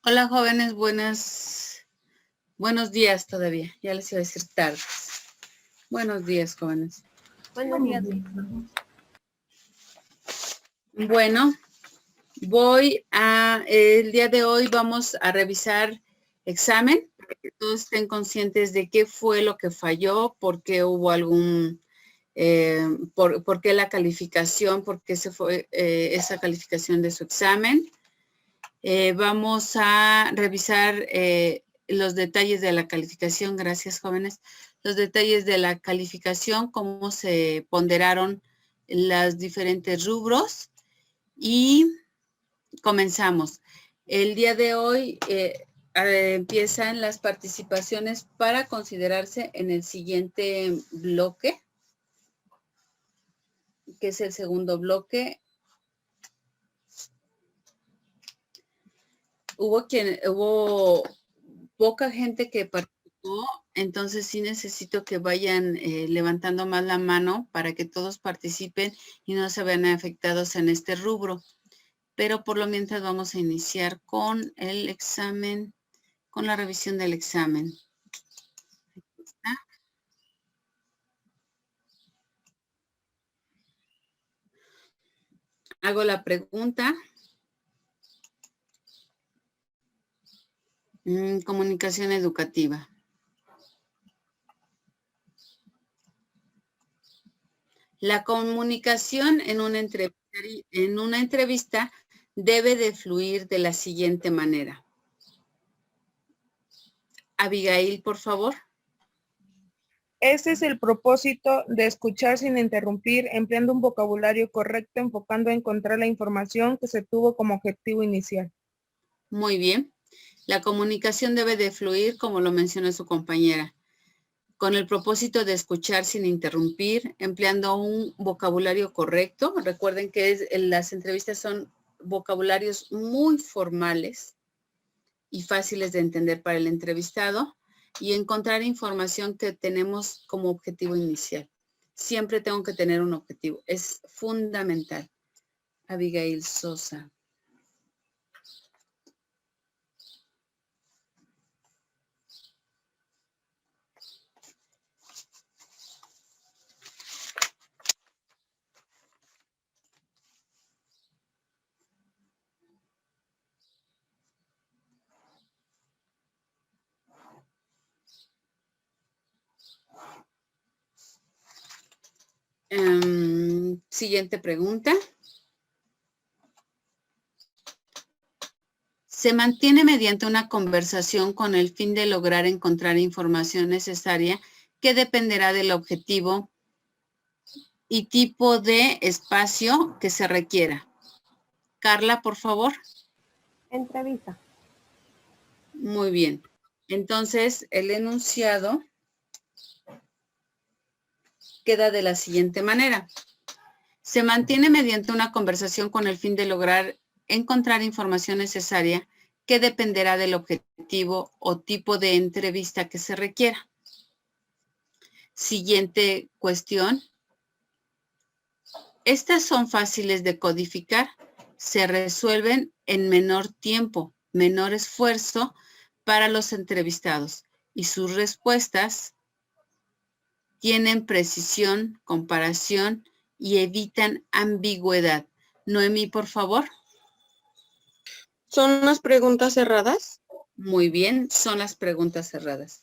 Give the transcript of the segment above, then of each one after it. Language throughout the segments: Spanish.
Hola jóvenes, buenos días todavía. Ya les iba a decir tardes. Buenos días, jóvenes. Buenos días. Bueno, el día de hoy vamos a revisar examen, para que todos estén conscientes de qué fue lo que falló, por qué hubo por qué la calificación, por qué se fue esa calificación de su examen. Vamos a revisar los detalles de la calificación. Gracias, jóvenes. Los detalles de la calificación, cómo se ponderaron los diferentes rubros y comenzamos. El día de hoy empiezan las participaciones para considerarse en el siguiente bloque, que es el segundo bloque. Hubo poca gente que participó, entonces sí necesito que vayan levantando más la mano para que todos participen y no se vean afectados en este rubro. Pero por lo mientras vamos a iniciar con el examen, con la revisión del examen. Aquí está. Hago la pregunta. Comunicación educativa. La comunicación en una entrevista debe de fluir de la siguiente manera. Abigail, por favor. Este es el propósito de escuchar sin interrumpir, empleando un vocabulario correcto, enfocando a encontrar la información que se tuvo como objetivo inicial. Muy bien. La comunicación debe de fluir, como lo mencionó su compañera, con el propósito de escuchar sin interrumpir, empleando un vocabulario correcto. Recuerden que las entrevistas son vocabularios muy formales y fáciles de entender para el entrevistado y encontrar información que tenemos como objetivo inicial. Siempre tengo que tener un objetivo. Es fundamental. Abigail Sosa. Siguiente pregunta. Se mantiene mediante una conversación con el fin de lograr encontrar información necesaria que dependerá del objetivo y tipo de espacio que se requiera. Carla, por favor. Entrevista. Muy bien. Entonces, el enunciado queda de la siguiente manera. Se mantiene mediante una conversación con el fin de lograr encontrar información necesaria que dependerá del objetivo o tipo de entrevista que se requiera. Siguiente cuestión. Estas son fáciles de codificar. Se resuelven en menor tiempo, menor esfuerzo para los entrevistados y sus respuestas tienen precisión, comparación y evitan ambigüedad. Noemí, por favor. ¿Son las preguntas cerradas? Muy bien, son las preguntas cerradas.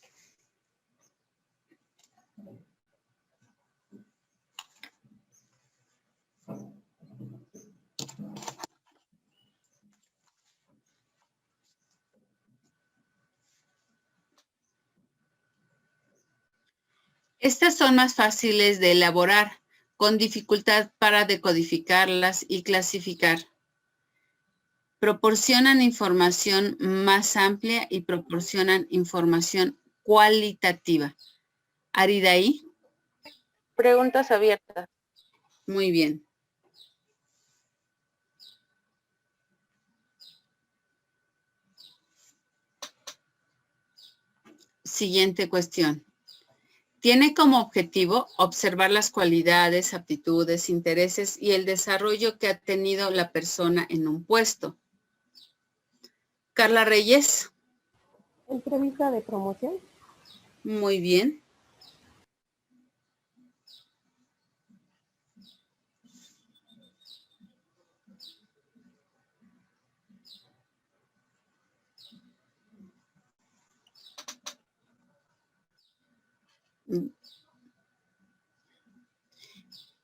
Estas son más fáciles de elaborar, con dificultad para decodificarlas y clasificar. Proporcionan información más amplia y proporcionan información cualitativa. Aridaí. Preguntas abiertas. Muy bien. Siguiente cuestión. Tiene como objetivo observar las cualidades, aptitudes, intereses y el desarrollo que ha tenido la persona en un puesto. Carla Reyes. Entrevista de promoción. Muy bien.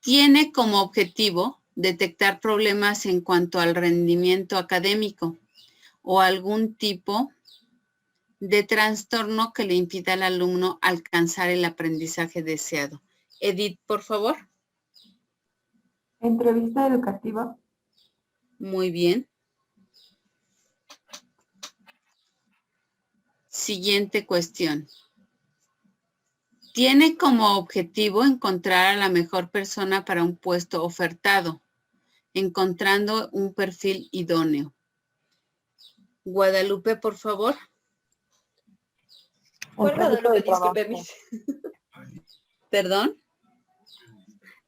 Tiene como objetivo detectar problemas en cuanto al rendimiento académico o algún tipo de trastorno que le impida al alumno alcanzar el aprendizaje deseado. Edith, por favor. Entrevista educativa. Muy bien. Siguiente cuestión. Tiene como objetivo encontrar a la mejor persona para un puesto ofertado, encontrando un perfil idóneo. Guadalupe, por favor. ¿Cuál Entrevista Guadalupe? de trabajo. Disculpe, Miss. ¿Perdón?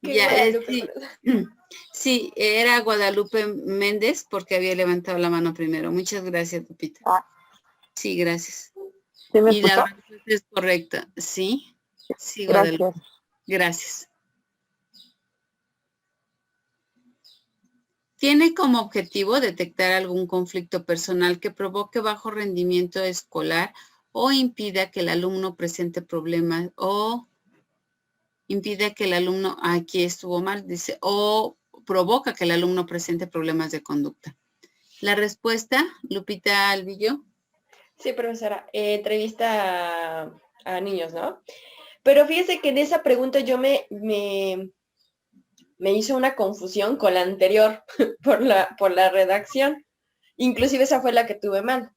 ¿Qué Ya, Guadalupe, perdón? sí, era Guadalupe Méndez porque había levantado la mano primero. Muchas gracias, Lupita. Ah. Sí, gracias. ¿Sí me Y la escuchó? respuesta es correcta. Sí, sí, Guadalupe. Gracias. Gracias. Tiene como objetivo detectar algún conflicto personal que provoque bajo rendimiento escolar o impida que el alumno presente problemas o impide que el alumno, aquí estuvo mal, dice, o provoca que el alumno presente problemas de conducta. La respuesta, Lupita Alvillo. Sí, profesora. Entrevista a niños, ¿no? Pero fíjese que en esa pregunta yo me hizo una confusión con la anterior por la redacción. Inclusive esa fue la que tuve mal.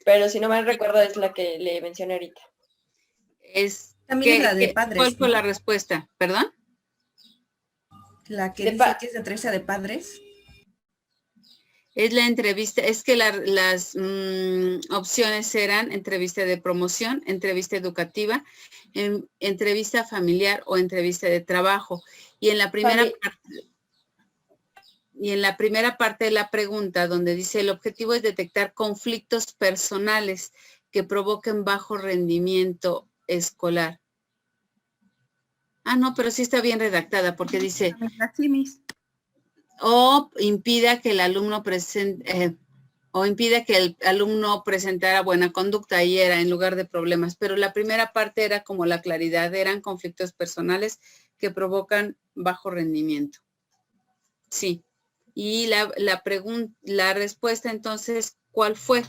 Pero si no mal recuerdo es la que le mencioné ahorita. También es la de padres. ¿Cuál fue ¿no? la respuesta? ¿Perdón? La que De dice pa- que es de entrevista de padres. Es la entrevista, es que las opciones eran entrevista de promoción, entrevista educativa, entrevista familiar o entrevista de trabajo. Y en la primera parte de la pregunta, donde dice el objetivo es detectar conflictos personales que provoquen bajo rendimiento escolar. Ah, no, pero sí está bien redactada porque dice o impida que el alumno presente o impide que el alumno presentara buena conducta, ahí era en lugar de problemas, pero la primera parte era como la claridad, eran conflictos personales que provocan bajo rendimiento. Sí. Y la respuesta entonces, ¿cuál fue?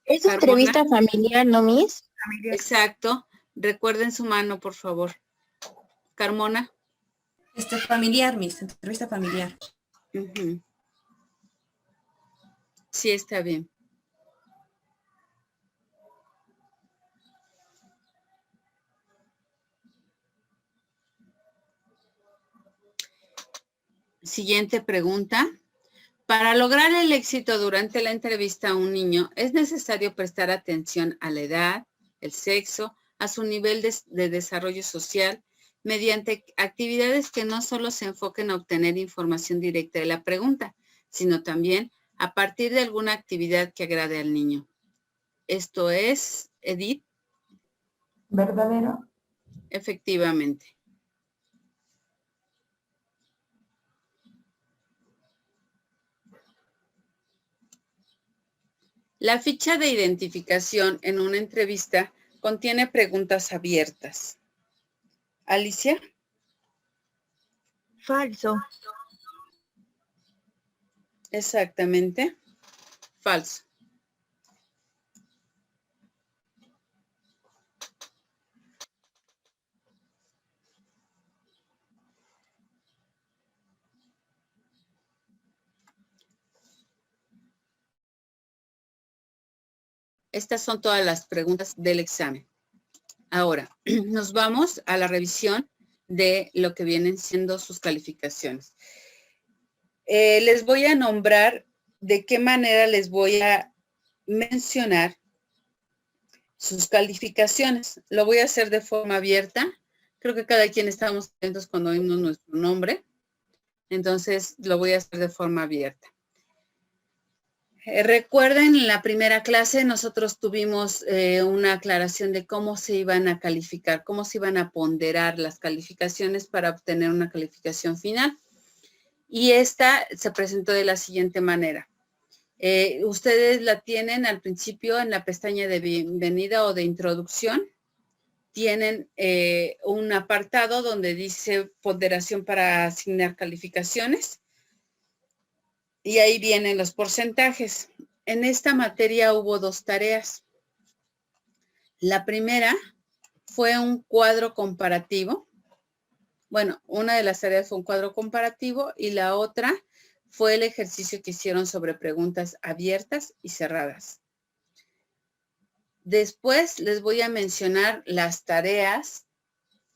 Es Carmona. entrevista familiar, ¿no, Miss? Exacto. Recuerden su mano, por favor. Carmona. Familiar, Miss, entrevista familiar. Sí, está bien. Siguiente pregunta. Para lograr el éxito durante la entrevista a un niño, es necesario prestar atención a la edad, el sexo, a su nivel de desarrollo social, mediante actividades que no solo se enfoquen a obtener información directa de la pregunta, sino también a partir de alguna actividad que agrade al niño. Esto es, Edith. ¿Verdadero? Efectivamente. La ficha de identificación en una entrevista contiene preguntas abiertas. Alicia. Falso. Exactamente. Falso. Estas son todas las preguntas del examen. Ahora, nos vamos a la revisión de lo que vienen siendo sus calificaciones. Les voy a nombrar de qué manera les voy a mencionar sus calificaciones. Lo voy a hacer de forma abierta. Creo que cada quien estamos atentos cuando oímos nuestro nombre. Entonces, lo voy a hacer de forma abierta. Recuerden, en la primera clase nosotros tuvimos una aclaración de cómo se iban a calificar, cómo se iban a ponderar las calificaciones para obtener una calificación final. Y esta se presentó de la siguiente manera. Ustedes la tienen al principio en la pestaña de bienvenida o de introducción. Tienen un apartado donde dice ponderación para asignar calificaciones. Y ahí vienen los porcentajes. En esta materia hubo 2 tareas. La primera fue un cuadro comparativo. Bueno, una de las tareas fue un cuadro comparativo y la otra fue el ejercicio que hicieron sobre preguntas abiertas y cerradas. Después les voy a mencionar las tareas.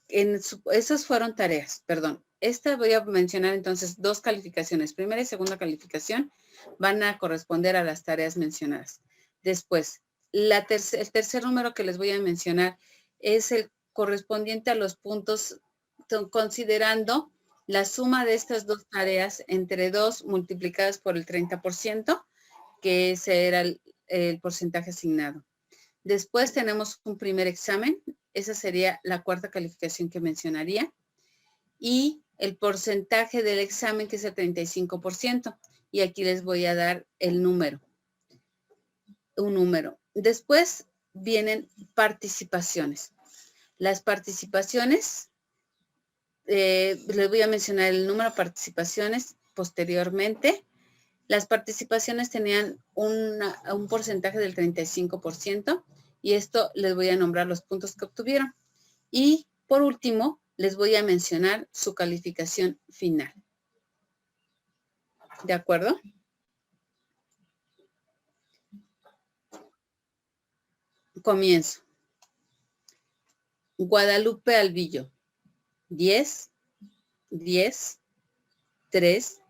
Esas fueron tareas, perdón. Esta voy a mencionar entonces 2 calificaciones. Primera y segunda calificación van a corresponder a las tareas mencionadas. Después, el tercer número que les voy a mencionar es el correspondiente a los puntos, considerando la suma de estas 2 tareas entre 2 multiplicadas por el 30%, que ese era el porcentaje asignado. Después tenemos un primer examen. Esa sería la 4ª calificación que mencionaría. Y el porcentaje del examen, que es el 35%. Y aquí les voy a dar el número. Un número. Después vienen participaciones. Las participaciones, les voy a mencionar el número de participaciones posteriormente. Las participaciones tenían un porcentaje del 35% y esto les voy a nombrar los puntos que obtuvieron. Y por último, les voy a mencionar su calificación final. ¿De acuerdo? Comienzo. Guadalupe Albillo, 10, 10, 3,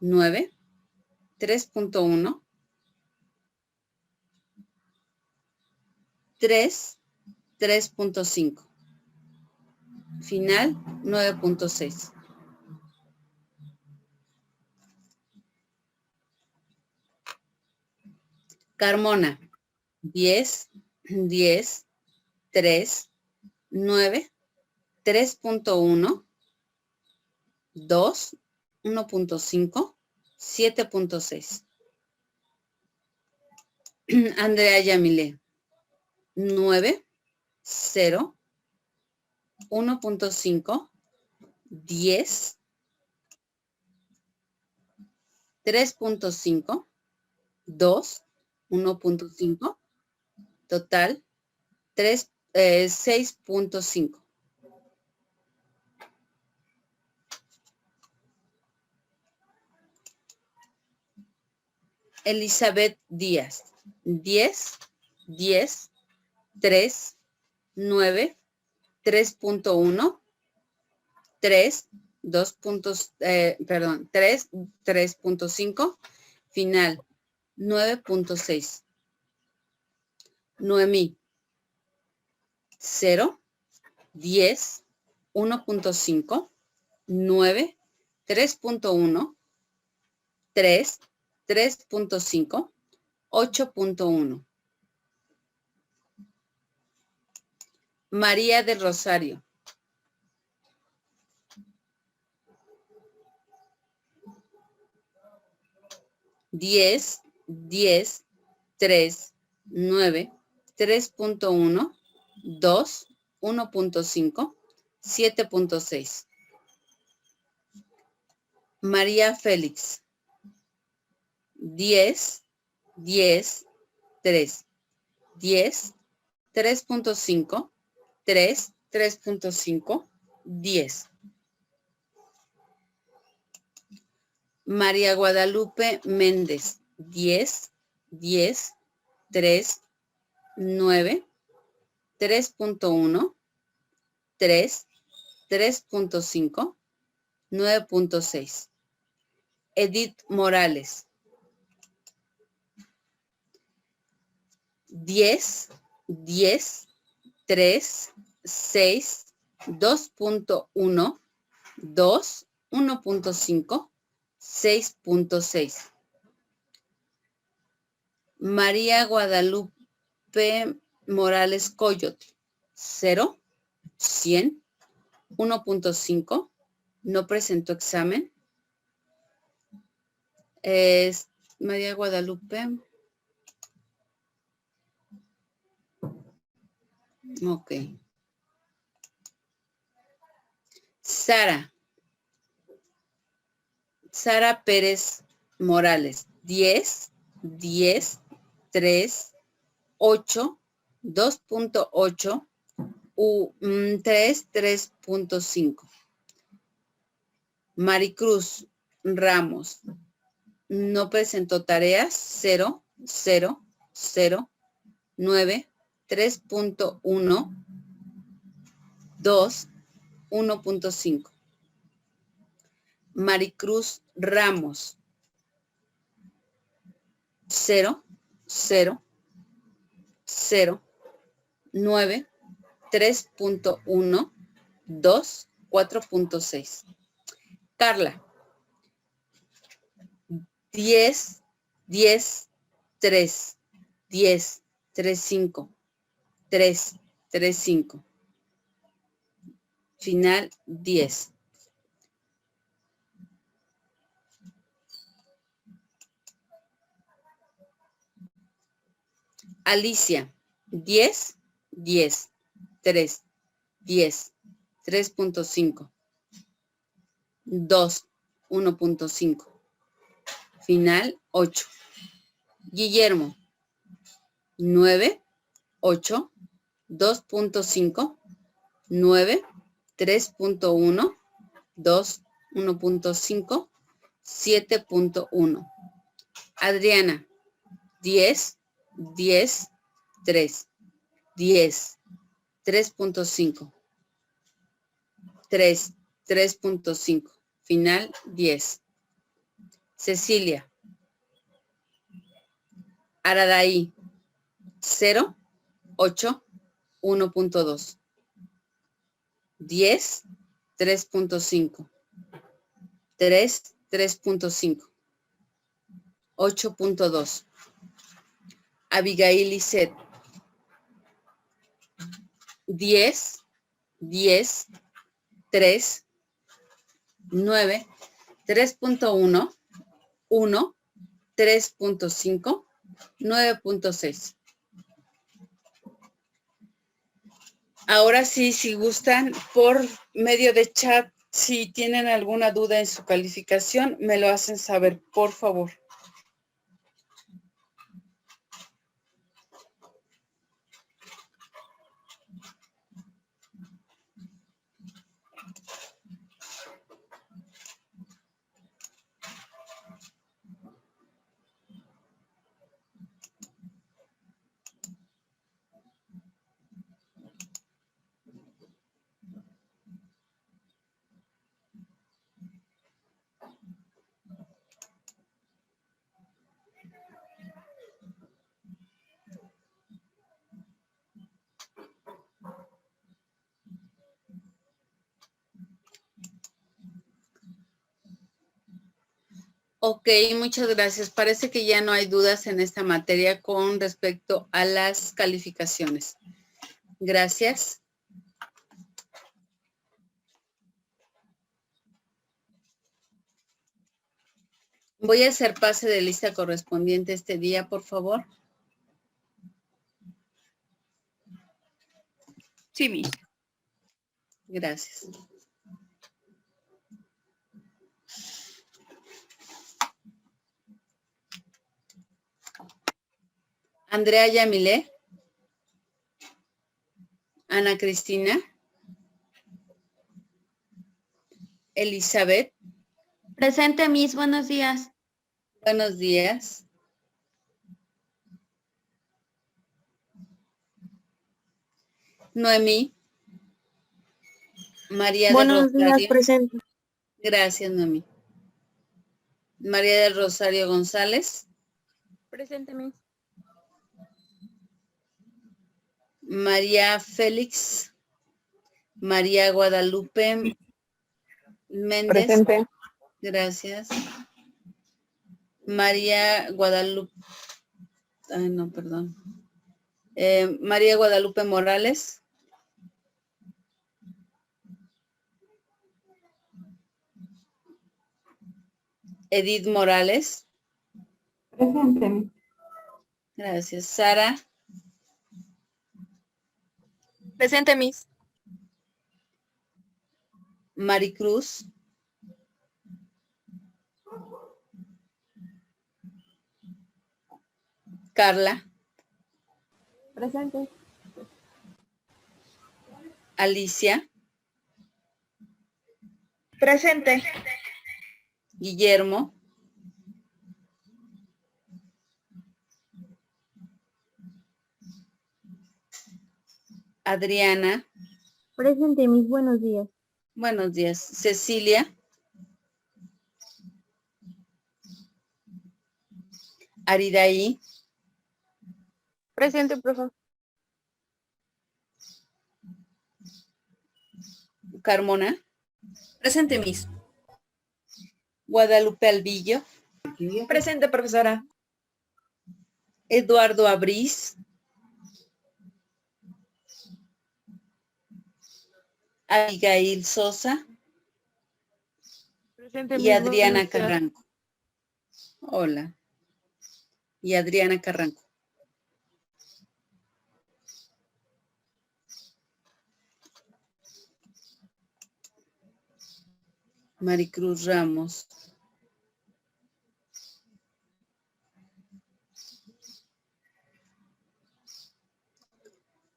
9, 3.1, 3, 3.5. Final, 9.6. Carmona, 10, 10, 3, 9, 3.1, 2, 1.5, 7.6. Andrea Yamile, 9, 0, 1.5, 10, 3.5, 2, 1.5, total 6.5. Elizabeth Díaz, 10, 10, 3, 9, 3.1, 3, 2 puntos, 3, 3.5, final, 9.6. Noemí, 0, 10, 1.5, 9, 3.1, 3, 3.5, 8.1. María del Rosario, 10, 10, 3, 9, 3.1, 2, 1.5, 7.6. María Félix, 10, 10, 3, 10, 3.5, 3, 3.5, 10. María Guadalupe Méndez, 10, 10, 3, 9, 3.1, 3, 3.5, 9.6. Edith Morales, 10, 10, 3, 6, 2.1, 2, 1.5, 6.6. María Guadalupe Morales Coyote, 0, 100, 1.5, no presentó examen. Es María Guadalupe. Ok. Sara Pérez Morales, 10, 10, 3, 8, 2.8, 3, 3.5. Maricruz Ramos, no presentó tareas, 0, 0, 0, 9, 3.1, 2, 1.5. Maricruz Ramos, 0, 0, 0, 9, 3.1, 2, 4.6. Carla, 10, 10, 3, 10, 3, 5, 3, 3, 5. Final 10. Alicia, 10, 10, 3, 10, 3.5, 2, 1.5. Final 8. Guillermo, 9, 8, 2.5, 9, 3.1, 2, 1.5, 7.1. Adriana, 10, 10, 3, 10, 3.5, 3, 3.5, final 10. Cecilia, Aradaí, 0, 8, 1.2, 10, 3.5, 3, 3.5, 8.2. Abigail Lisset, 10, 10, 3, 9, 3.1, 1, 3.5, 9.6. Ahora sí, si gustan, por medio de chat, si tienen alguna duda en su calificación, me lo hacen saber, por favor. Ok, muchas gracias. Parece que ya no hay dudas en esta materia con respecto a las calificaciones. Gracias. Voy a hacer pase de lista correspondiente este día, por favor. Sí, Miss. Gracias. Andrea Yamilé. Ana Cristina. Elizabeth. Presente, Miss. Buenos días. Buenos días. Noemí. María del Buenos días, Rosario. presente. Gracias, Noemí. María del Rosario González. Presente, Miss. María Félix. María Guadalupe Méndez. Presente. Gracias. María Guadalupe. Ay, no, perdón. María Guadalupe Morales. Edith Morales. Presente, Miss. Gracias. Sara. Presente, Miss. Maricruz. Carla. Presente. Alicia. Presente. Guillermo. Adriana. Presente, Miss. Buenos días. Buenos días. Cecilia. Aridaí. Presente, profesor. Carmona. Presente, Miss. Guadalupe Albillo. Presente, profesora. Eduardo Abrís. Abigail Sosa. Presente, Y Adriana Carranco. Hola. Y Adriana Carranco. Maricruz Ramos.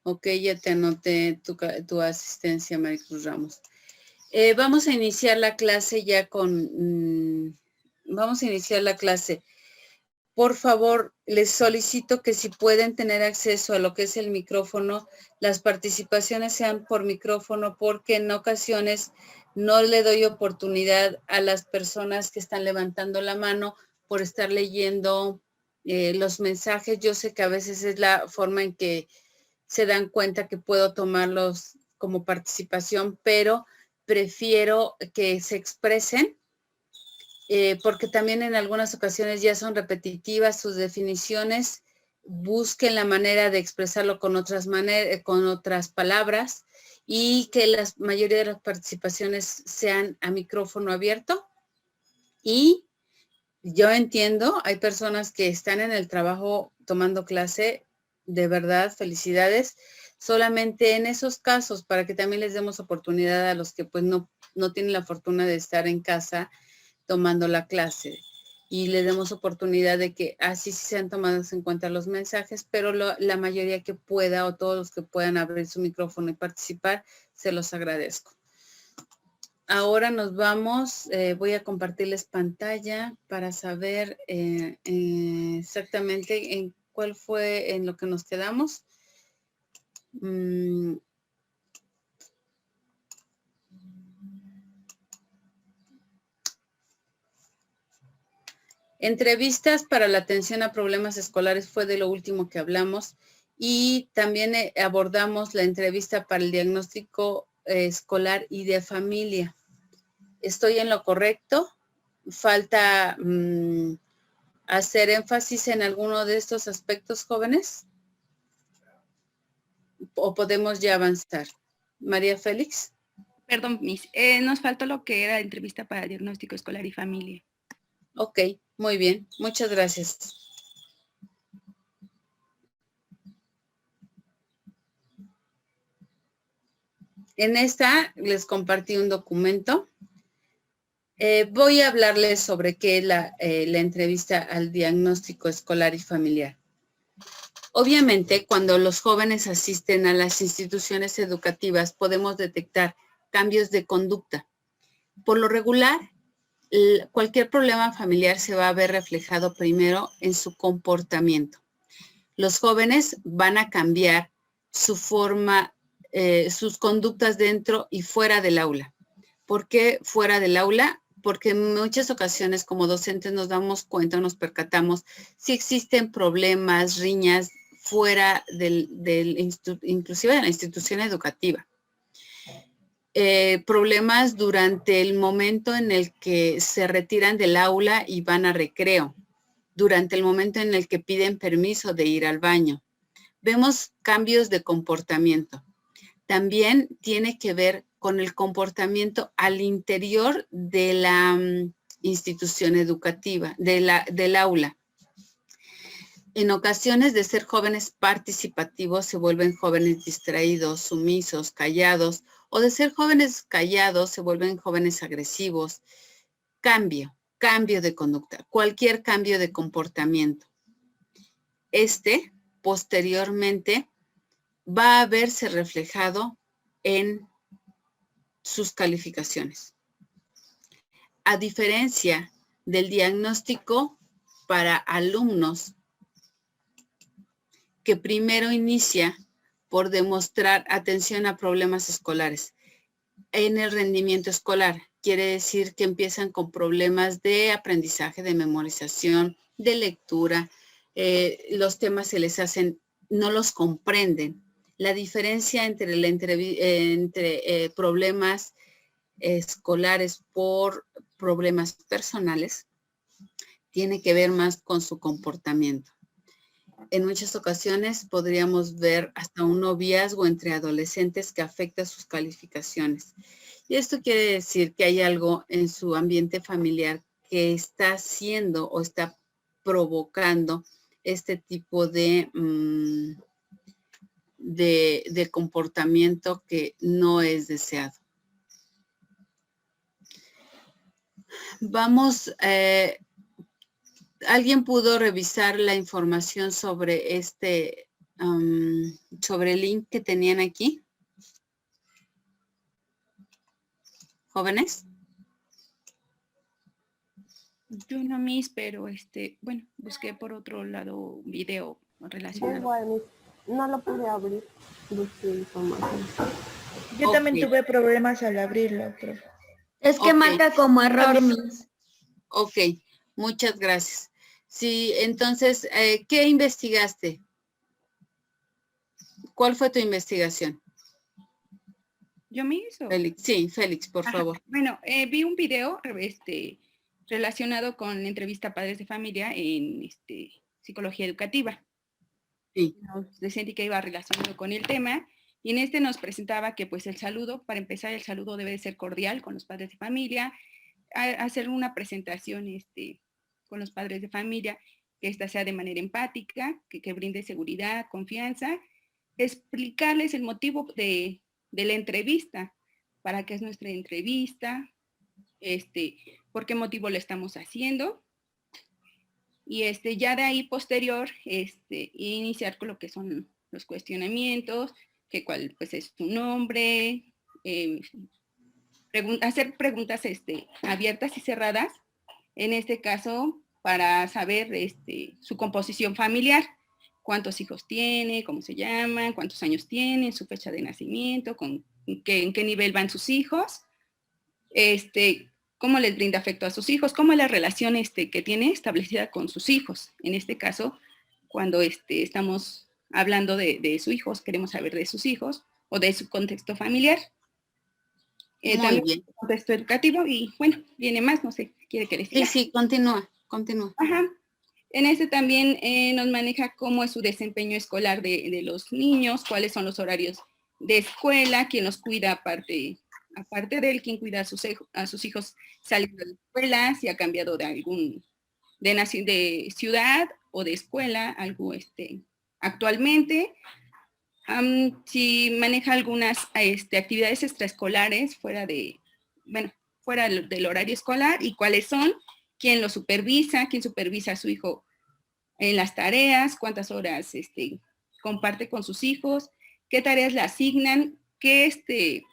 Ok, ya te anoté tu asistencia, Maricruz Ramos. Vamos a iniciar la clase ya con... vamos a iniciar la clase. Por favor, les solicito que si pueden tener acceso a lo que es el micrófono, las participaciones sean por micrófono, porque en ocasiones no le doy oportunidad a las personas que están levantando la mano por estar leyendo los mensajes. Yo sé que a veces es la forma en que se dan cuenta que puedo tomarlos como participación, pero prefiero que se expresen porque también en algunas ocasiones ya son repetitivas sus definiciones. Busquen la manera de expresarlo con otras palabras y que la mayoría de las participaciones sean a micrófono abierto. Y yo entiendo, hay personas que están en el trabajo tomando clase, de verdad, felicidades. Solamente en esos casos, para que también les demos oportunidad a los que pues no tienen la fortuna de estar en casa tomando la clase, y le demos oportunidad de que así sí sean tomados en cuenta los mensajes, pero la mayoría que pueda o todos los que puedan abrir su micrófono y participar, se los agradezco. Ahora nos vamos, voy a compartirles pantalla para saber exactamente en cuál fue en lo que nos quedamos. Entrevistas para la atención a problemas escolares fue de lo último que hablamos, y también abordamos la entrevista para el diagnóstico escolar y de familia. ¿Estoy en lo correcto? ¿Falta hacer énfasis en alguno de estos aspectos, jóvenes? ¿O podemos ya avanzar? María Félix. Perdón, Miss. Nos faltó lo que era entrevista para diagnóstico escolar y familia. Ok, muy bien. Muchas gracias. En esta les compartí un documento. Voy a hablarles sobre qué es la entrevista al diagnóstico escolar y familiar. Obviamente, cuando los jóvenes asisten a las instituciones educativas, podemos detectar cambios de conducta. Por lo regular, cualquier problema familiar se va a ver reflejado primero en su comportamiento. Los jóvenes van a cambiar su forma, sus conductas dentro y fuera del aula. ¿Por qué fuera del aula? Porque en muchas ocasiones como docentes nos damos cuenta, nos percatamos si existen problemas, riñas fuera inclusive de la institución educativa. problemas durante el momento en el que se retiran del aula y van a recreo, durante el momento en el que piden permiso de ir al baño. Vemos cambios de comportamiento. También tiene que ver con el comportamiento al interior de la institución educativa, del aula. En ocasiones de ser jóvenes participativos se vuelven jóvenes distraídos, sumisos, callados, o de ser jóvenes callados se vuelven jóvenes agresivos. Cambio de conducta, cualquier cambio de comportamiento. Posteriormente, va a verse reflejado en sus calificaciones. A diferencia del diagnóstico para alumnos que primero inicia por demostrar atención a problemas escolares en el rendimiento escolar. Quiere decir que empiezan con problemas de aprendizaje, de memorización, de lectura. Los temas se les hacen, no los comprenden. La diferencia entre problemas escolares por problemas personales tiene que ver más con su comportamiento. En muchas ocasiones podríamos ver hasta un noviazgo entre adolescentes que afecta sus calificaciones. Y esto quiere decir que hay algo en su ambiente familiar que está haciendo o está provocando este tipo de comportamiento que no es deseado. Vamos, ¿alguien pudo revisar la información sobre sobre el link que tenían aquí? ¿Jóvenes? Yo no, Miss, pero bueno, busqué por otro lado un video relacionado. Igual, Miss, no lo pude abrir. Busqué información. Yo también tuve problemas al abrirlo, pero... Es que marca como error, Miss. Ok, muchas gracias. Sí, entonces, ¿qué investigaste? ¿Cuál fue tu investigación? ¿Yo, Miss? Félix, sí, Félix, por favor. Bueno, vi un video relacionado con la entrevista a padres de familia en psicología educativa. Sí. Nos decía que iba relacionado con el tema y en nos presentaba que pues el saludo, para empezar el saludo debe de ser cordial con los padres de familia, hacer una presentación con los padres de familia, que esta sea de manera empática, que brinde seguridad, confianza, explicarles el motivo de la entrevista, para qué es nuestra entrevista, por qué motivo la estamos haciendo, y ya de ahí posterior, iniciar con lo que son los cuestionamientos, que cuál pues es tu nombre, hacer preguntas abiertas y cerradas, en este caso para saber su composición familiar, cuántos hijos tiene, cómo se llaman, cuántos años tienen, su fecha de nacimiento, en qué nivel van sus hijos, cómo les brinda afecto a sus hijos, cómo es la relación que tiene establecida con sus hijos. En este caso, cuando estamos hablando de sus hijos, queremos saber de sus hijos o de su contexto familiar. También bien. Contexto educativo y bueno, viene más, no sé, ¿quiere que les diga? Sí, continúa. Ajá. En también nos maneja cómo es su desempeño escolar de los niños, cuáles son los horarios de escuela, quién los cuida aparte de él, quién cuida a sus hijos saliendo de la escuela, si ha cambiado de ciudad o de escuela, algo actualmente. Si maneja algunas actividades extraescolares fuera del horario escolar y cuáles son, quién lo supervisa, quién supervisa a su hijo en las tareas, cuántas horas comparte con sus hijos, qué tareas le asignan, qué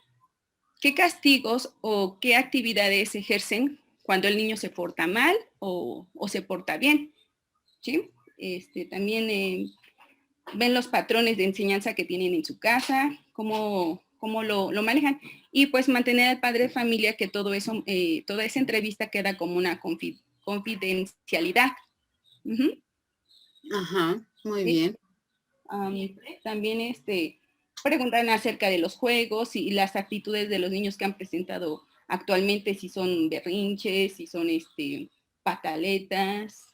castigos o qué actividades ejercen cuando el niño se porta mal o se porta bien, ¿sí? También ven los patrones de enseñanza que tienen en su casa, cómo lo manejan, y pues mantener al padre de familia que todo eso, toda esa entrevista queda como una confidencialidad. Ajá, muy bien. También preguntan acerca de los juegos y las actitudes de los niños que han presentado actualmente, si son berrinches, si son pataletas,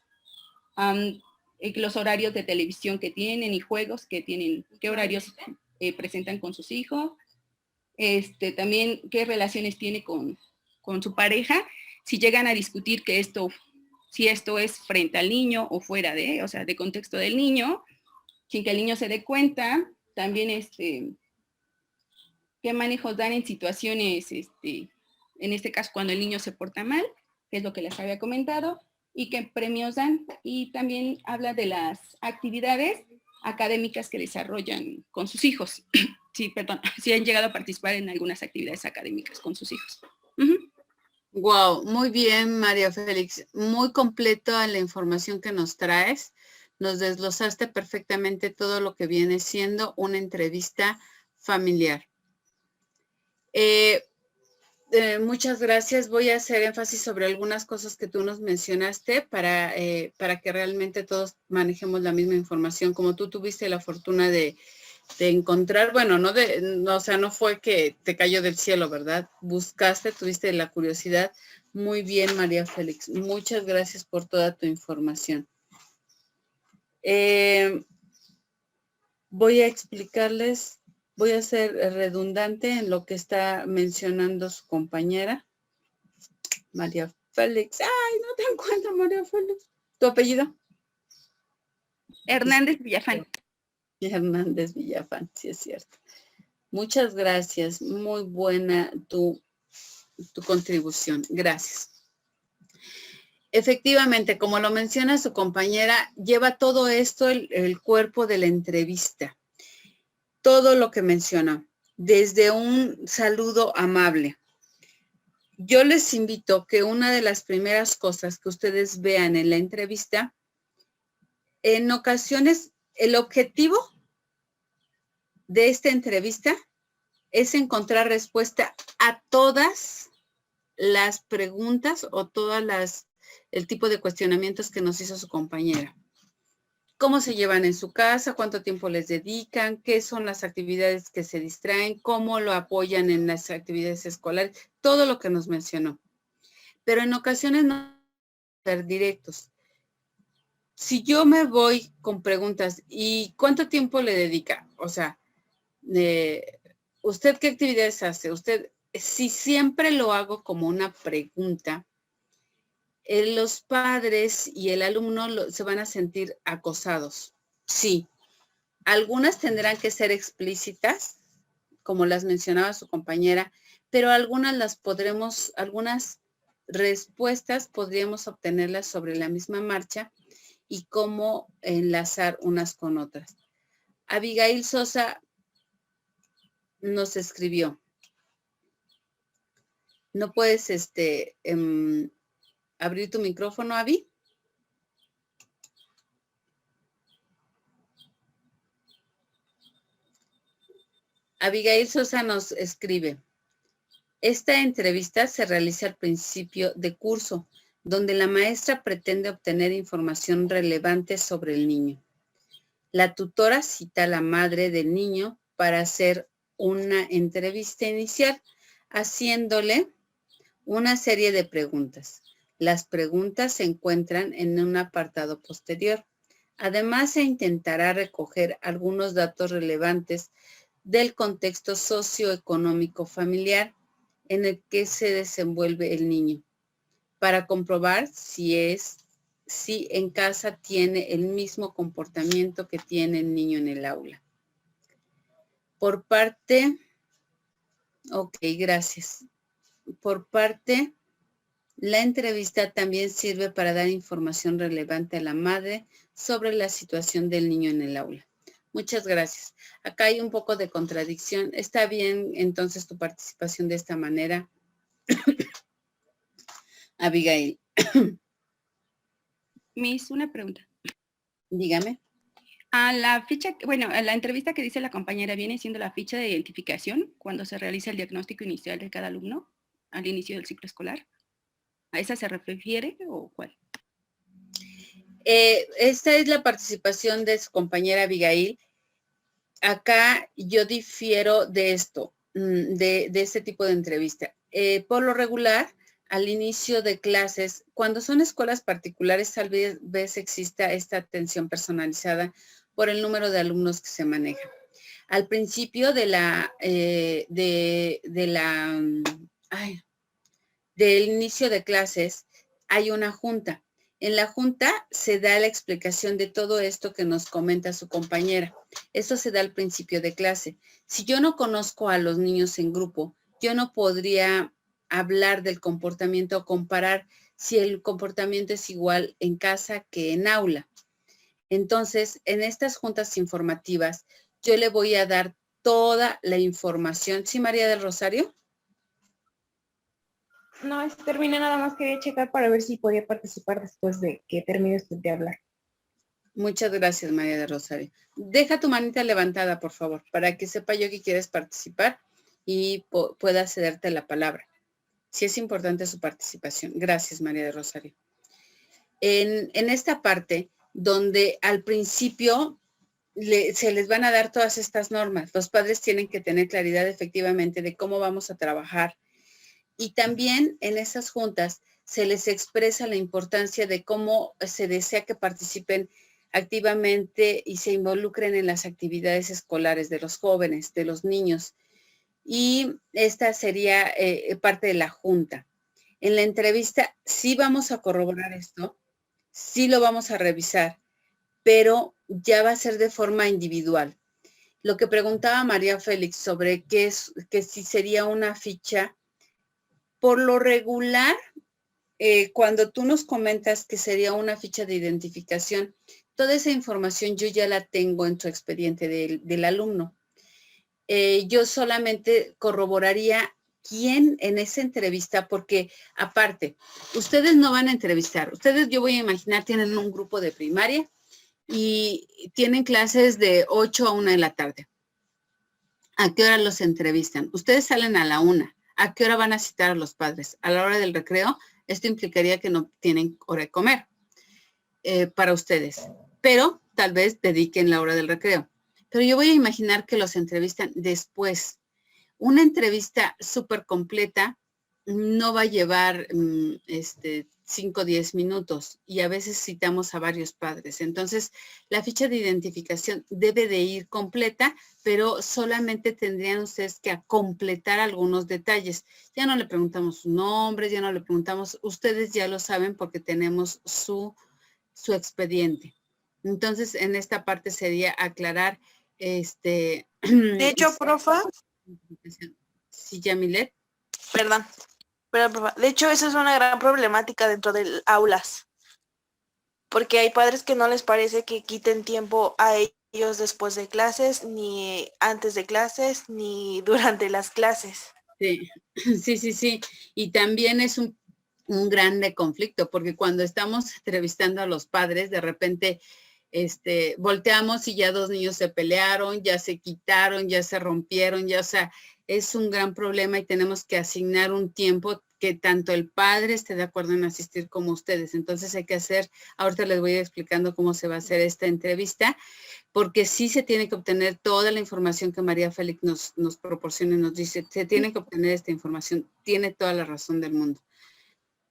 los horarios de televisión que tienen y juegos que tienen, qué horarios presentan con sus hijos, también qué relaciones tiene con su pareja, si llegan a discutir que si esto es frente al niño o fuera de, o sea, de contexto del niño, sin que el niño se dé cuenta, también qué manejos dan en situaciones, en este caso cuando el niño se porta mal, que es lo que les había comentado, y qué premios dan, y también habla de las actividades académicas que desarrollan con sus hijos. Sí, perdón, sí han llegado a participar en algunas actividades académicas con sus hijos. Wow, muy bien, María Félix. Muy completa la información que nos traes. Nos desglosaste perfectamente todo lo que viene siendo una entrevista familiar. Muchas gracias. Voy a hacer énfasis sobre algunas cosas que tú nos mencionaste para que realmente todos manejemos la misma información. Como tú tuviste la fortuna de encontrar, bueno, o sea, no fue que te cayó del cielo, ¿verdad? Buscaste, tuviste la curiosidad. Muy bien, María Félix. Muchas gracias por toda tu información. Voy a explicarles, voy a ser redundante en lo que está mencionando su compañera, María Félix. ¡Ay, no te encuentro, María Félix! ¿Tu apellido? Hernández Villafán. Hernández Villafán, sí es cierto. Muchas gracias. Muy buena tu contribución. Gracias. Efectivamente, como lo menciona su compañera, lleva todo esto el cuerpo de la entrevista. Todo lo que mencionó, desde un saludo amable. Yo les invito que una de las primeras cosas que ustedes vean en la entrevista, en ocasiones, el objetivo de esta entrevista es encontrar respuesta a todas las preguntas o el tipo de cuestionamientos que nos hizo su compañera. ¿Cómo se llevan en su casa? ¿Cuánto tiempo les dedican? ¿Qué son las actividades que se distraen? ¿Cómo lo apoyan en las actividades escolares? Todo lo que nos mencionó. Pero en ocasiones no ser directos. Si yo me voy con preguntas, ¿y cuánto tiempo le dedica? O sea, ¿usted qué actividades hace? Si siempre lo hago como una pregunta, los padres y el alumno se van a sentir acosados. Sí, algunas tendrán que ser explícitas, como las mencionaba su compañera, pero algunas respuestas podríamos obtenerlas sobre la misma marcha y cómo enlazar unas con otras. Abigail Sosa nos escribió. ¿No puedes abrir tu micrófono, Abby? Abigail Sosa nos escribe. Esta entrevista se realiza al principio de curso, donde la maestra pretende obtener información relevante sobre el niño. La tutora cita a la madre del niño para hacer una entrevista inicial, haciéndole una serie de preguntas. Las preguntas se encuentran en un apartado posterior. Además, se intentará recoger algunos datos relevantes del contexto socioeconómico familiar en el que se desenvuelve el niño, para comprobar si en casa tiene el mismo comportamiento que tiene el niño en el aula. Gracias. Por parte, la entrevista también sirve para dar información relevante a la madre sobre la situación del niño en el aula. Muchas gracias. Acá hay un poco de contradicción. Está bien entonces tu participación de esta manera, Abigail. Miss, una pregunta. Dígame. A la ficha, bueno, a la entrevista que dice la compañera, ¿viene siendo la ficha de identificación cuando se realiza el diagnóstico inicial de cada alumno al inicio del ciclo escolar? ¿A esa se refiere o cuál? Esta es la participación de su compañera Abigail. acá yo difiero de esto, de este tipo de entrevista. Por lo regular, al inicio de clases, cuando son escuelas particulares, tal vez exista esta atención personalizada por el número de alumnos que se maneja. Al principio del inicio de clases, hay una junta. En la junta se da la explicación de todo esto que nos comenta su compañera. Esto se da al principio de clase. Si yo no conozco a los niños en grupo, yo no podría hablar del comportamiento o comparar si el comportamiento es igual en casa que en aula. Entonces, en estas juntas informativas, yo le voy a dar toda la información. ¿Sí, María del Rosario? No, terminé, nada más quería checar para ver si podía participar después de que termine usted de hablar. Muchas gracias, María del Rosario. Deja tu manita levantada, por favor, para que sepa yo que quieres participar y pueda cederte la palabra. Sí es importante su participación. Gracias, María del Rosario. En esta parte, donde al principio se les van a dar todas estas normas, los padres tienen que tener claridad efectivamente de cómo vamos a trabajar. Y también en esas juntas se les expresa la importancia de cómo se desea que participen activamente y se involucren en las actividades escolares de los jóvenes, de los niños. Y esta sería parte de la junta. En la entrevista sí vamos a corroborar esto, sí lo vamos a revisar, pero ya va a ser de forma individual. Lo que preguntaba María Félix sobre que si sería una ficha, por lo regular, cuando tú nos comentas que sería una ficha de identificación, toda esa información yo ya la tengo en tu expediente del alumno. Yo solamente corroboraría quién en esa entrevista, porque aparte, ustedes no van a entrevistar. Ustedes, yo voy a imaginar, tienen un grupo de primaria y tienen clases de 8 a 1 de la tarde. ¿A qué hora los entrevistan? Ustedes salen a la 1. ¿A qué hora van a citar a los padres? ¿A la hora del recreo? Esto implicaría que no tienen hora de comer para ustedes, pero tal vez dediquen la hora del recreo. Pero yo voy a imaginar que los entrevistan después. Una entrevista súper completa no va a llevar 5 o 10 minutos y a veces citamos a varios padres. Entonces, la ficha de identificación debe de ir completa, pero solamente tendrían ustedes que completar algunos detalles. Ya no le preguntamos su nombre, ya no le preguntamos, ustedes ya lo saben porque tenemos su expediente. Entonces, en esta parte sería aclarar De hecho, profa. Sí, Yamilet. Perdón, profa. De hecho, eso es una gran problemática dentro de aulas. Porque hay padres que no les parece que quiten tiempo a ellos después de clases, ni antes de clases, ni durante las clases. Sí. Y también es un grande conflicto, porque cuando estamos entrevistando a los padres, de repente volteamos y ya 2 niños se pelearon, ya se quitaron, ya se rompieron, ya, o sea, es un gran problema y tenemos que asignar un tiempo que tanto el padre esté de acuerdo en asistir como ustedes. Entonces hay que hacer, ahorita les voy a ir explicando cómo se va a hacer esta entrevista, porque sí se tiene que obtener toda la información que María Félix nos proporciona y nos dice, se tiene que obtener esta información, tiene toda la razón del mundo.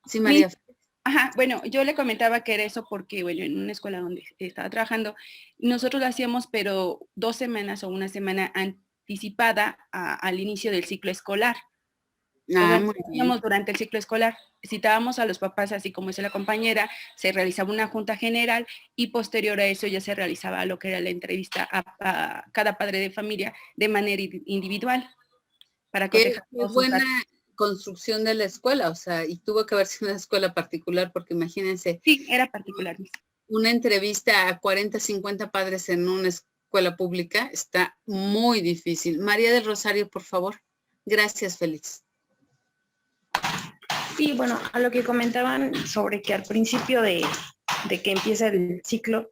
Sí, María Félix. Ajá, bueno, yo le comentaba que era eso porque, bueno, en una escuela donde estaba trabajando, nosotros lo hacíamos, pero 2 semanas o 1 semana anticipada al inicio del ciclo escolar. Muy bien. Durante el ciclo escolar, citábamos a los papás, así como dice la compañera, se realizaba una junta general y posterior a eso ya se realizaba lo que era la entrevista a cada padre de familia de manera individual. Para Qué buena construcción de la escuela, o sea, y tuvo que haber sido una escuela particular, porque imagínense. Sí, era particular. Una entrevista a 40, 50 padres en una escuela pública está muy difícil. María del Rosario, por favor. Gracias, Félix. Sí, bueno, a lo que comentaban sobre que al principio de que empieza el ciclo,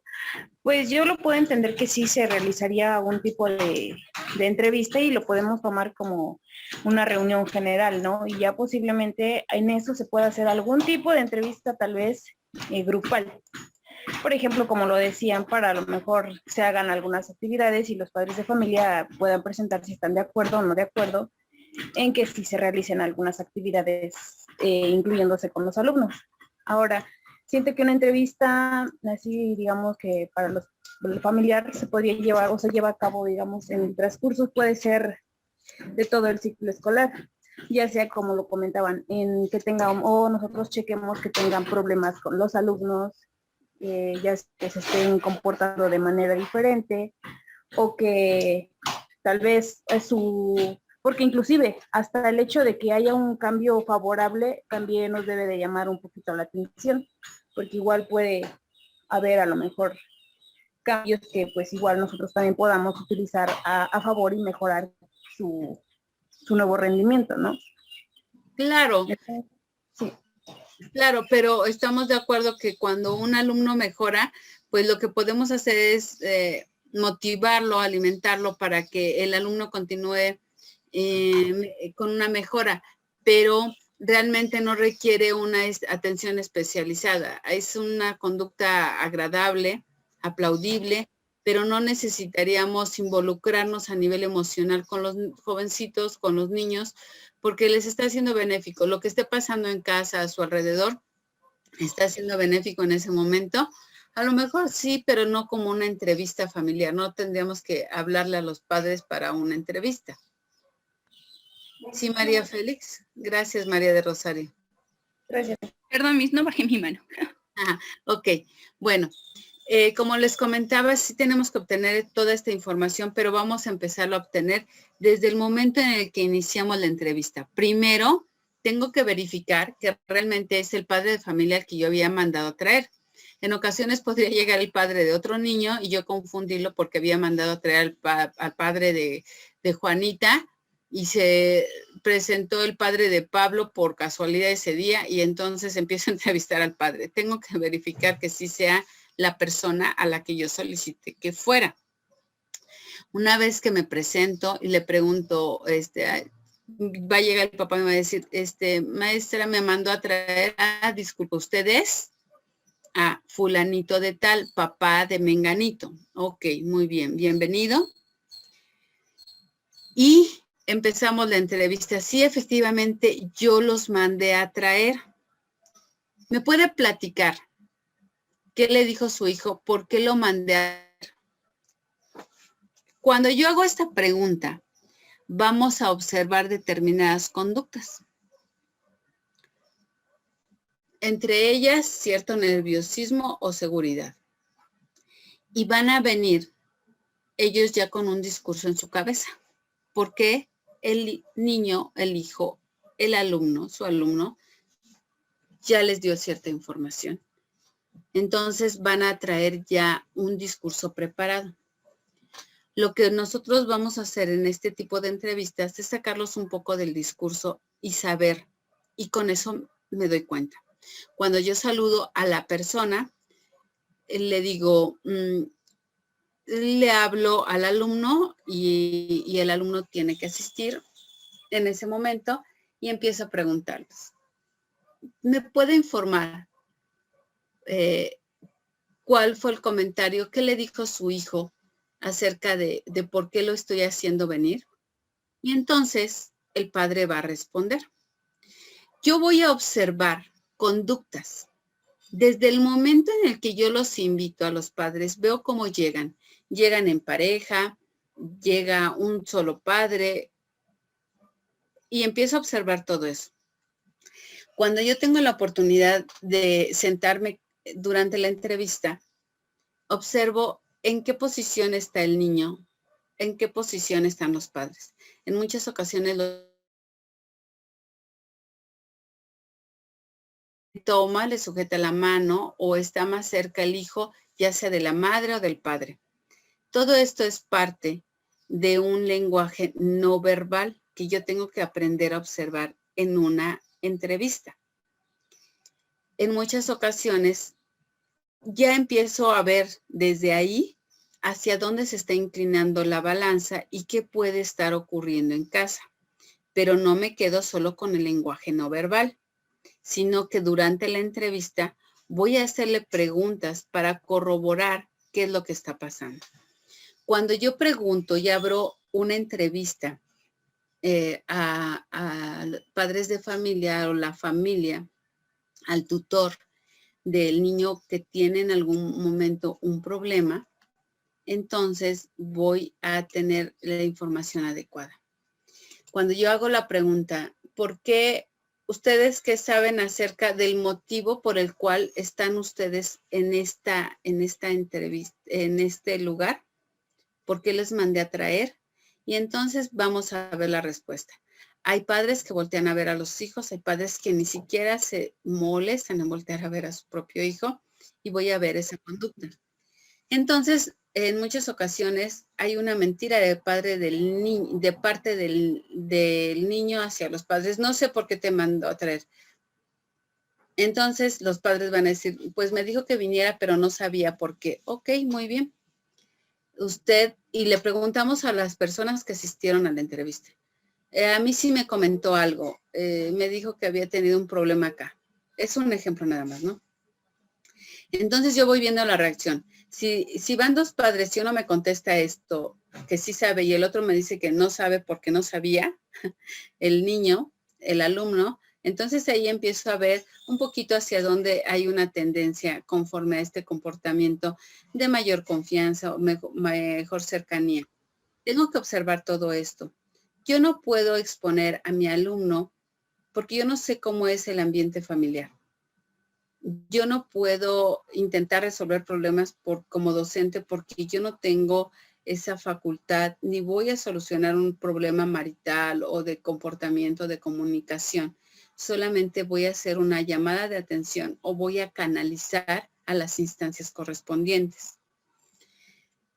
pues yo lo puedo entender que sí se realizaría algún tipo de entrevista y lo podemos tomar como una reunión general, ¿no? Y ya posiblemente en eso se pueda hacer algún tipo de entrevista tal vez grupal. por ejemplo, como lo decían, para a lo mejor se hagan algunas actividades y los padres de familia puedan presentar si están de acuerdo o no de acuerdo en que sí se realicen algunas actividades incluyéndose con los alumnos. Ahora, siento que una entrevista así, digamos que para los familiar se podría llevar o se lleva a cabo, digamos, en el transcurso, puede ser de todo el ciclo escolar, ya sea como lo comentaban, en que tengan o nosotros chequemos que tengan problemas con los alumnos, ya que se estén comportando de manera diferente o que tal vez es porque inclusive hasta el hecho de que haya un cambio favorable también nos debe de llamar un poquito la atención, porque igual puede haber a lo mejor cambios que pues igual nosotros también podamos utilizar a favor y mejorar su nuevo rendimiento, ¿no? Claro. Sí. Claro, pero estamos de acuerdo que cuando un alumno mejora, pues lo que podemos hacer es motivarlo, alimentarlo para que el alumno continúe con una mejora, pero realmente no requiere una atención especializada. Es una conducta agradable, aplaudible, pero no necesitaríamos involucrarnos a nivel emocional con los jovencitos, con los niños, porque les está haciendo benéfico. Lo que esté pasando en casa a su alrededor está siendo benéfico en ese momento. A lo mejor sí, pero no como una entrevista familiar. No tendríamos que hablarle a los padres para una entrevista. Sí, María Félix. Gracias, María de Rosario. Gracias. Perdón, Miss, no bajé mi mano. Ok, bueno. Como les comentaba, sí tenemos que obtener toda esta información, pero vamos a empezarlo a obtener desde el momento en el que iniciamos la entrevista. Primero, tengo que verificar que realmente es el padre de familia al que yo había mandado a traer. En ocasiones podría llegar el padre de otro niño y yo confundirlo porque había mandado a traer al padre de Juanita y se presentó el padre de Pablo por casualidad ese día y entonces empiezo a entrevistar al padre. Tengo que verificar que sí sea la persona a la que yo solicité que fuera. Una vez que me presento y le pregunto, va a llegar el papá y me va a decir, maestra, me mandó a traer, disculpa, ¿ustedes? A fulanito de tal, papá de menganito. Ok, muy bien, bienvenido. Y empezamos la entrevista. Sí, efectivamente, yo los mandé a traer. ¿Me puede platicar qué le dijo su hijo? ¿Por qué lo mandé a traer? Cuando yo hago esta pregunta, vamos a observar determinadas conductas. Entre ellas, cierto nerviosismo o seguridad. Y van a venir ellos ya con un discurso en su cabeza. Porque el niño, el hijo, el alumno, su alumno, ya les dio cierta información. Entonces van a traer ya un discurso preparado. Lo que nosotros vamos a hacer en este tipo de entrevistas es sacarlos un poco del discurso y saber, y con eso me doy cuenta. Cuando yo saludo a la persona, le digo, le hablo al alumno y el alumno tiene que asistir en ese momento y empiezo a preguntarles. ¿Me puede informar cuál fue el comentario? ¿Qué le dijo su hijo acerca de por qué lo estoy haciendo venir? Y entonces el padre va a responder. Yo voy a observar conductas. Desde el momento en el que yo los invito a los padres, veo cómo llegan. Llegan en pareja, llega un solo padre y empiezo a observar todo eso. Cuando yo tengo la oportunidad de sentarme durante la entrevista, observo en qué posición está el niño, en qué posición están los padres. En muchas ocasiones toma, le sujeta la mano o está más cerca el hijo, ya sea de la madre o del padre. Todo esto es parte de un lenguaje no verbal que yo tengo que aprender a observar en una entrevista. En muchas ocasiones ya empiezo a ver desde ahí hacia dónde se está inclinando la balanza y qué puede estar ocurriendo en casa. Pero no me quedo solo con el lenguaje no verbal, sino que durante la entrevista voy a hacerle preguntas para corroborar qué es lo que está pasando. Cuando yo pregunto y abro una entrevista a padres de familia o la familia, al tutor del niño que tiene en algún momento un problema, entonces voy a tener la información adecuada. Cuando yo hago la pregunta, ¿por qué ustedes qué saben acerca del motivo por el cual están ustedes en esta entrevista, en este lugar? ¿Por qué les mandé a traer? Y entonces vamos a ver la respuesta. Hay padres que voltean a ver a los hijos, hay padres que ni siquiera se molestan en voltear a ver a su propio hijo y voy a ver esa conducta. Entonces, en muchas ocasiones hay una mentira de parte del niño hacia los padres. No sé por qué te mandó a traer. Entonces, los padres van a decir, pues me dijo que viniera, pero no sabía por qué. Ok, muy bien. Usted, y le preguntamos a las personas que asistieron a la entrevista. A mí sí me comentó algo. Me dijo que había tenido un problema acá. Es un ejemplo nada más, ¿no? Entonces yo voy viendo la reacción. Si van dos padres y uno me contesta esto, que sí sabe, y el otro me dice que no sabe porque no sabía, el niño, el alumno, entonces ahí empiezo a ver un poquito hacia dónde hay una tendencia conforme a este comportamiento de mayor confianza o mejor cercanía. Tengo que observar todo esto. Yo no puedo exponer a mi alumno porque yo no sé cómo es el ambiente familiar. Yo no puedo intentar resolver problemas como docente porque yo no tengo esa facultad, ni voy a solucionar un problema marital o de comportamiento, de comunicación. Solamente voy a hacer una llamada de atención o voy a canalizar a las instancias correspondientes.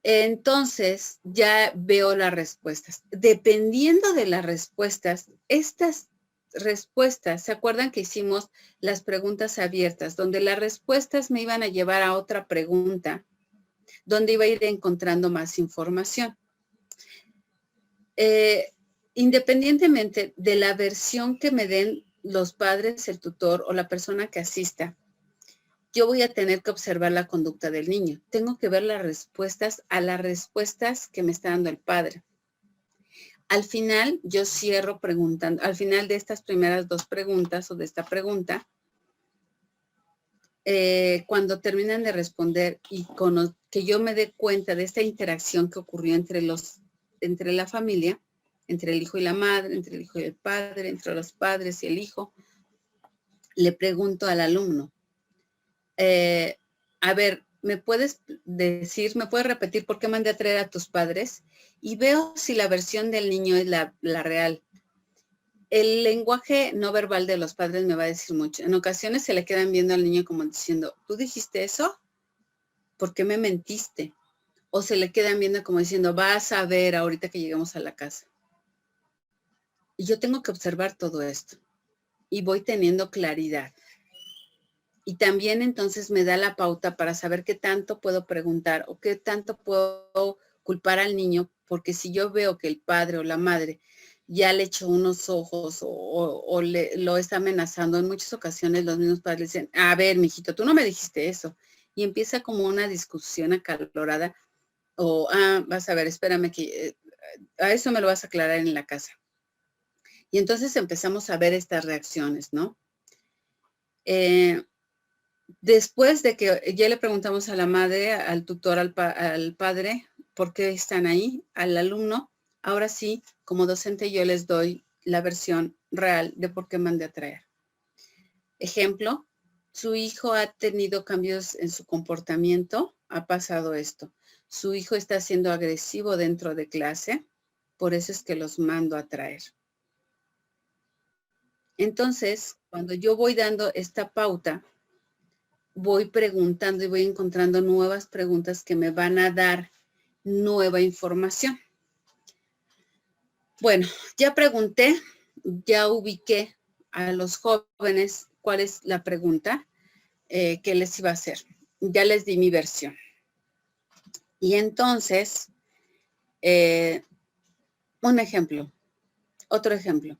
Entonces, ya veo las respuestas. Dependiendo de las respuestas, estas respuestas, ¿se acuerdan que hicimos las preguntas abiertas? Donde las respuestas me iban a llevar a otra pregunta, donde iba a ir encontrando más información. Independientemente de la versión que me den los padres, el tutor o la persona que asista, yo voy a tener que observar la conducta del niño. Tengo que ver las respuestas a las respuestas que me está dando el padre. Al final, yo cierro preguntando, al final de estas primeras dos preguntas o de esta pregunta, cuando terminan de responder y que yo me dé cuenta de esta interacción que ocurrió entre la familia, entre el hijo y la madre, entre el hijo y el padre, entre los padres y el hijo, le pregunto al alumno, a ver, ¿me puedes repetir por qué mandé a traer a tus padres? Y veo si la versión del niño es la real. El lenguaje no verbal de los padres me va a decir mucho. En ocasiones se le quedan viendo al niño como diciendo, ¿tú dijiste eso? ¿Por qué me mentiste? O se le quedan viendo como diciendo, vas a ver ahorita que lleguemos a la casa. Y yo tengo que observar todo esto. Y voy teniendo claridad. Y también entonces me da la pauta para saber qué tanto puedo preguntar o qué tanto puedo culpar al niño, porque si yo veo que el padre o la madre ya le echó unos ojos o lo está amenazando, en muchas ocasiones los mismos padres dicen, a ver, mijito, tú no me dijiste eso. Y empieza como una discusión acalorada o, vas a ver, espérame que a eso me lo vas a aclarar en la casa. Y entonces empezamos a ver estas reacciones, ¿no? Después de que ya le preguntamos a la madre, al tutor, al padre, por qué están ahí, al alumno, ahora sí, como docente yo les doy la versión real de por qué mandé a traer. Ejemplo, su hijo ha tenido cambios en su comportamiento, ha pasado esto. Su hijo está siendo agresivo dentro de clase, por eso es que los mando a traer. Entonces, cuando yo voy dando esta pauta, voy preguntando y voy encontrando nuevas preguntas que me van a dar nueva información. Bueno, ya pregunté, ya ubiqué a los jóvenes cuál es la pregunta que les iba a hacer. Ya les di mi versión. Y entonces, un ejemplo, otro ejemplo.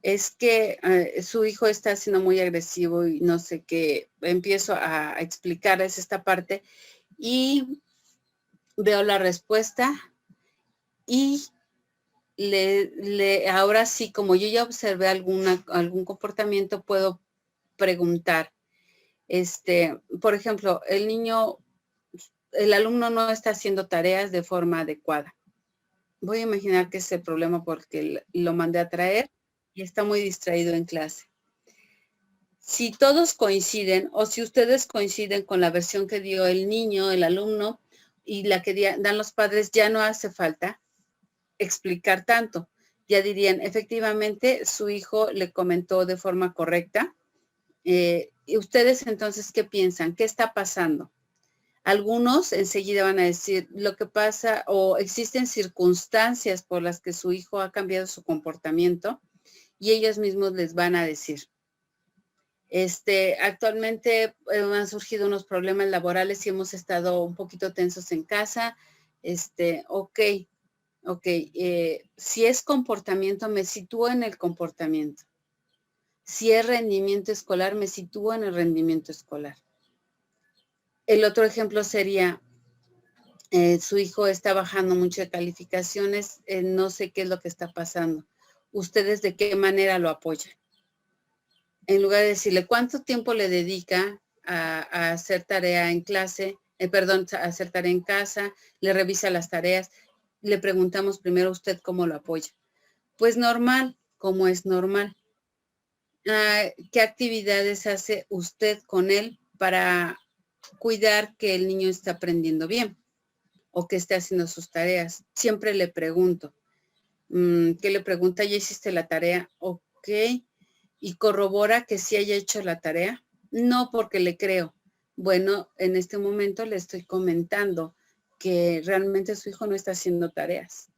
es que su hijo está siendo muy agresivo y no sé qué, empiezo a explicarles esta parte y veo la respuesta y ahora sí, como yo ya observé algún comportamiento, puedo preguntar. Por ejemplo, el alumno no está haciendo tareas de forma adecuada. Voy a imaginar que es el problema porque lo mandé a traer y está muy distraído en clase. Si todos coinciden o si ustedes coinciden con la versión que dio el niño, el alumno y la que dan los padres, ya no hace falta explicar tanto. Ya dirían, efectivamente, su hijo le comentó de forma correcta. ¿Y ustedes entonces qué piensan? ¿Qué está pasando? Algunos enseguida van a decir lo que pasa o existen circunstancias por las que su hijo ha cambiado su comportamiento y ellos mismos les van a decir. Actualmente han surgido unos problemas laborales y hemos estado un poquito tensos en casa. Ok. Si es comportamiento, me sitúo en el comportamiento. Si es rendimiento escolar, me sitúo en el rendimiento escolar. El otro ejemplo sería, su hijo está bajando mucho de calificaciones, no sé qué es lo que está pasando. ¿Ustedes de qué manera lo apoyan? En lugar de decirle cuánto tiempo le dedica a hacer tarea en clase, a hacer tarea en casa, le revisa las tareas, le preguntamos primero a usted cómo lo apoya. Pues normal, como es normal. ¿Qué actividades hace usted con él para cuidar que el niño esté aprendiendo bien o que esté haciendo sus tareas? Siempre le pregunto. ¿Qué le pregunta? ¿Ya hiciste la tarea? Ok. ¿Y corrobora que sí haya hecho la tarea? No, porque le creo. Bueno, en este momento le estoy comentando que realmente su hijo no está haciendo tareas.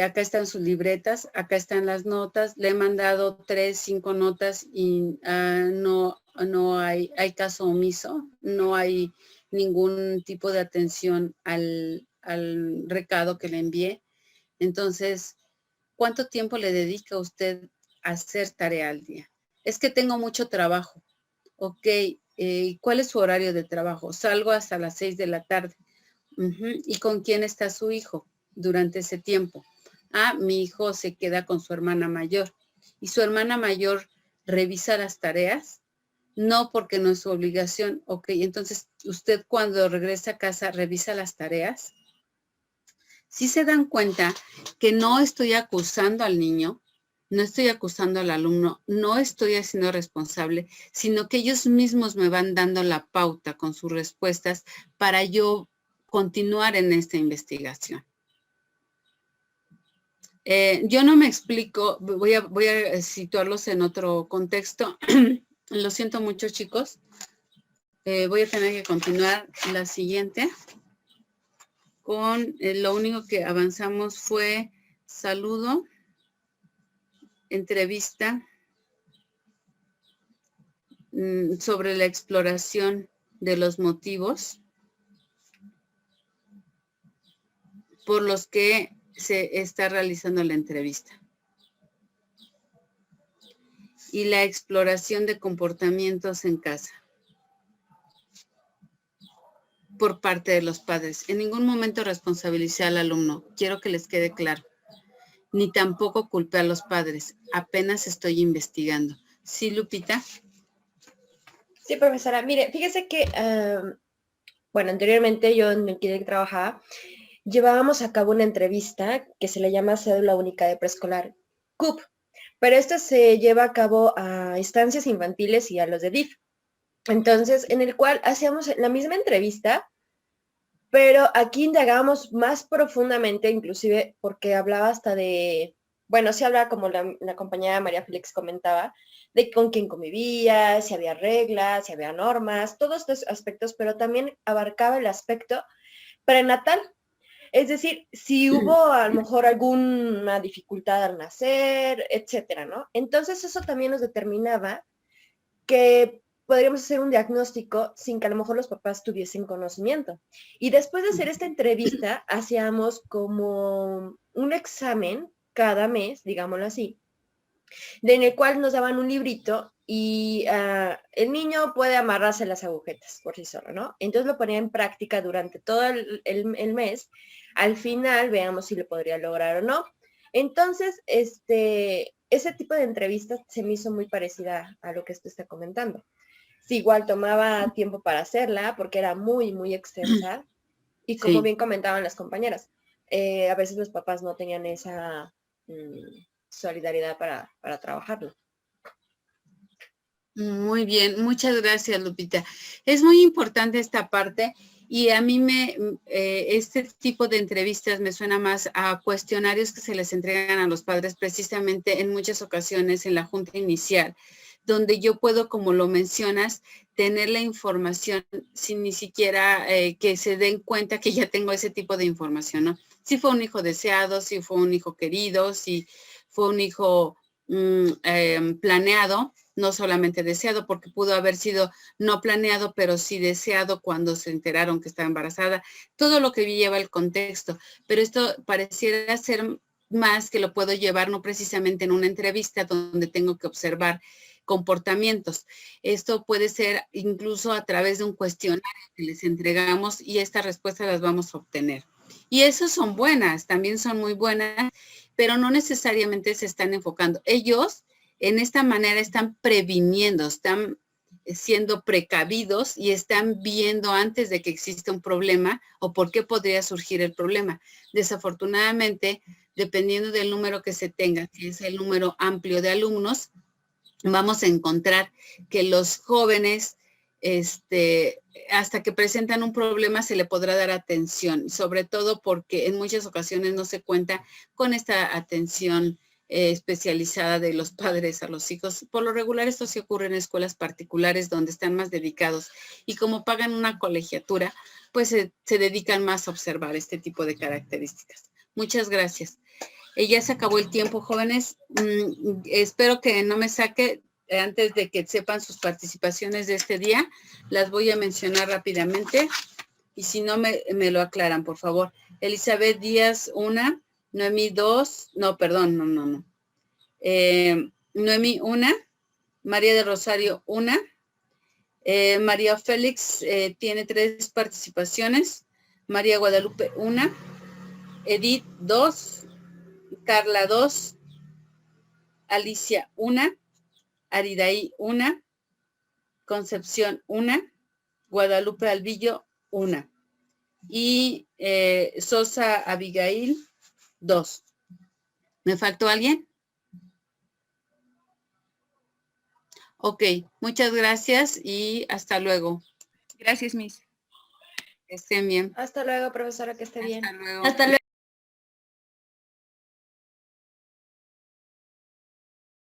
Acá están sus libretas, acá están las notas. Le he mandado 3, 5 notas y no hay caso omiso, no hay ningún tipo de atención al recado que le envié. Entonces, ¿cuánto tiempo le dedica usted a hacer tarea al día? Es que tengo mucho trabajo. Ok, ¿cuál es su horario de trabajo? Salgo hasta las 6 de la tarde. ¿Y con quién está su hijo durante ese tiempo? Mi hijo se queda con su hermana mayor. ¿Y su hermana mayor revisa las tareas? No, porque no es su obligación. Ok, entonces, ¿usted cuando regresa a casa revisa las tareas? Si se dan cuenta que no estoy acusando al niño, no estoy acusando al alumno, no estoy haciendo responsable, sino que ellos mismos me van dando la pauta con sus respuestas para yo continuar en esta investigación. Yo no me explico, voy a situarlos en otro contexto. Lo siento mucho, chicos. Voy a tener que continuar la siguiente. Con lo único que avanzamos fue saludo, entrevista sobre la exploración de los motivos por los que se está realizando la entrevista y la exploración de comportamientos en casa por parte de los padres. En ningún momento responsabilicé al alumno, quiero que les quede claro, ni tampoco culpé a los padres, apenas estoy investigando. ¿Sí, Lupita? Sí, profesora. Mire, fíjese que, anteriormente yo en el que trabajaba, llevábamos a cabo una entrevista que se le llama Cédula Única de Preescolar, CUP, pero esta se lleva a cabo a instancias infantiles y a los de DIF. Entonces, en el cual hacíamos la misma entrevista, pero aquí indagábamos más profundamente, inclusive porque hablaba hasta de, sí hablaba como la compañera María Félix comentaba, de con quién convivía, si había reglas, si había normas, todos estos aspectos, pero también abarcaba el aspecto prenatal. Es decir, si hubo a lo mejor alguna dificultad al nacer, etcétera, ¿no? Entonces eso también nos determinaba que podríamos hacer un diagnóstico sin que a lo mejor los papás tuviesen conocimiento. Y después de hacer esta entrevista, hacíamos como un examen cada mes, digámoslo así, en el cual nos daban un librito y el niño puede amarrarse las agujetas por sí solo, ¿no? Entonces lo ponía en práctica durante todo el mes. Al final veamos si lo podría lograr o no. Entonces, ese tipo de entrevistas se me hizo muy parecida a lo que esto está comentando. Sí, igual tomaba tiempo para hacerla porque era muy, muy extensa. Y como Sí. bien comentaban las compañeras, a veces los papás no tenían esa solidaridad para trabajarlo. Muy bien, muchas gracias, Lupita. Es muy importante esta parte y a mí este tipo de entrevistas me suena más a cuestionarios que se les entregan a los padres precisamente en muchas ocasiones en la junta inicial, donde yo puedo, como lo mencionas, tener la información sin ni siquiera que se den cuenta que ya tengo ese tipo de información, ¿no? Si fue un hijo deseado, si fue un hijo querido, si fue un hijo planeado, no solamente deseado, porque pudo haber sido no planeado, pero sí deseado cuando se enteraron que estaba embarazada, todo lo que lleva el contexto. Pero esto pareciera ser más que lo puedo llevar no precisamente en una entrevista donde tengo que observar comportamientos. Esto puede ser incluso a través de un cuestionario que les entregamos y estas respuestas las vamos a obtener. Y esas son buenas, también son muy buenas, pero no necesariamente se están enfocando. Ellos en esta manera están previniendo, están siendo precavidos y están viendo antes de que exista un problema o por qué podría surgir el problema. Desafortunadamente, dependiendo del número que se tenga, si es el número amplio de alumnos, vamos a encontrar que los jóvenes, hasta que presentan un problema se le podrá dar atención, sobre todo porque en muchas ocasiones no se cuenta con esta atención especializada de los padres a los hijos. Por lo regular esto sí ocurre en escuelas particulares donde están más dedicados y como pagan una colegiatura, pues se dedican más a observar este tipo de características. Muchas gracias. Ya se acabó el tiempo, jóvenes. Espero que no me saque antes de que sepan sus participaciones de este día. Las voy a mencionar rápidamente y si no me lo aclaran, por favor. Elizabeth Díaz, 1. Noemí 2. No, perdón, no. Noemí 1. María de Rosario 1. María Félix tiene 3 participaciones. María Guadalupe 1. Edith 2. Carla 2, Alicia 1, Aridaí 1, Concepción 1, Guadalupe Albillo 1 y Sosa Abigail 2. ¿Me faltó alguien? Ok, muchas gracias y hasta luego. Gracias, Miss. Que estén bien. Hasta luego, profesora, que esté bien. Hasta luego. Hasta luego.